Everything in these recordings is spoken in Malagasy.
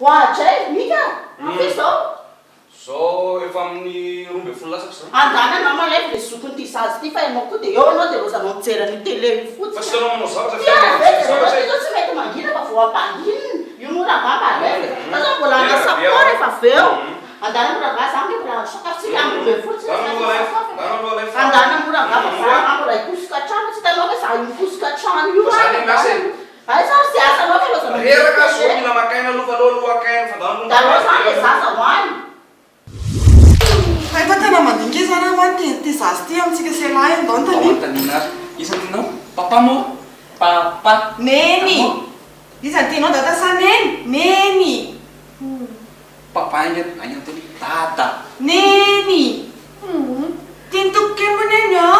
hoatray mika afe zao zao efa amin'ny 12 lasaka zao andana mama lay le zokony ty sazy ty fa ianao koa de eo anao de rozanao mijerany télé fotsiny fa sy tanao manao zavatra zao tsy mety mangina fa vao ampanginina io moragamba lay fa zao mbola anasapor efa aveo andana moranga zany mbola sakafotsika ambe fotsiny andana morangamba fa mbola ikosika trano tsy tanao hoe za ikosika trano io ay sa sy asanao fa rozanao reraka zo mila makaina aloha aloha akaina fa dalo zany le zaza hoany fa tena mandingizana hoany ty zazy ty amitsika selahy andao isan'ny tinao papa mo papa neny isan'ny tinao data sa neny neny papa aingany teny tata neny tiany tokokembo neny a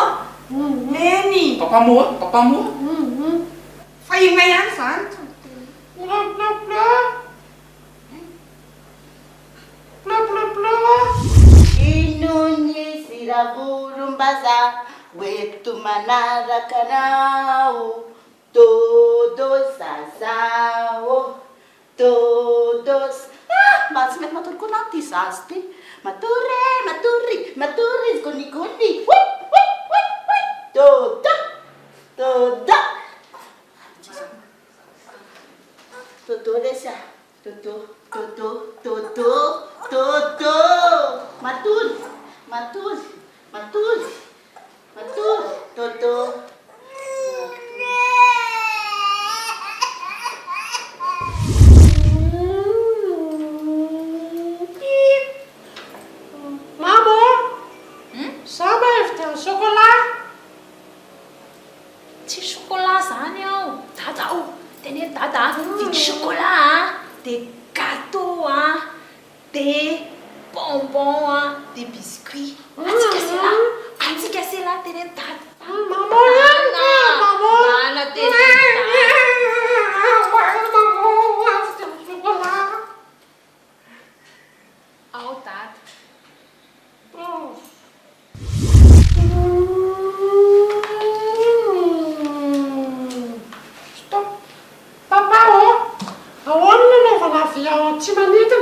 neny papa mo fa inona ihany zany inony siravorombaza oeto manarakanao todo zazao todo mba tsy mety matory koa na ty zazy ty matory izy gonigony todo lesy todo matory todo tsy chocolat zany ao dada o teny dada vidy chocolat de gâteau de bonbon de biscuit atsika c'est là teny dada maman te ao dada tsy manidina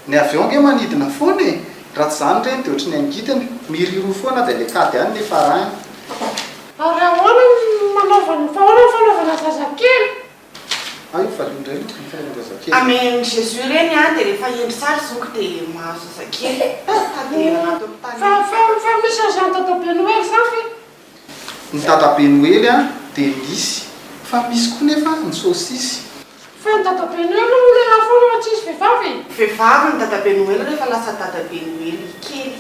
ny avion nge manidina foana e raha tsy zany reny de ohatry ny angitany miriro foana de le kady any le farany ary ahoana manaovany fa ahoana fanaovana zazakely ay valondray fanaovazakely amen jésus reny a de rehefa endry tsara zoko de mahazo zazakely fa misy azany tataben'oely zany ny tatabe noely a de misy fa misy koa nefa ny sosisy fa ny tataben'oely le afona tsisy vehivavy ny dadabe noely rehefa lasa dadabe noely kely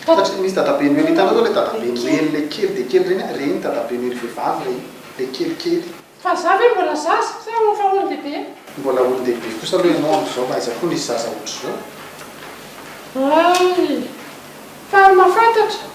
satria misy tatabe noely hitanao zao le tatabe noely le kely de kely reny tatabe noely vehivavy reny le kelikely fa za ve mbola zaza sa fa olon-dehibe mbola olon-dehibe kosa aloha ianao am'izao aiza koa nisy zaza ohatry zao ay fa mahafantatra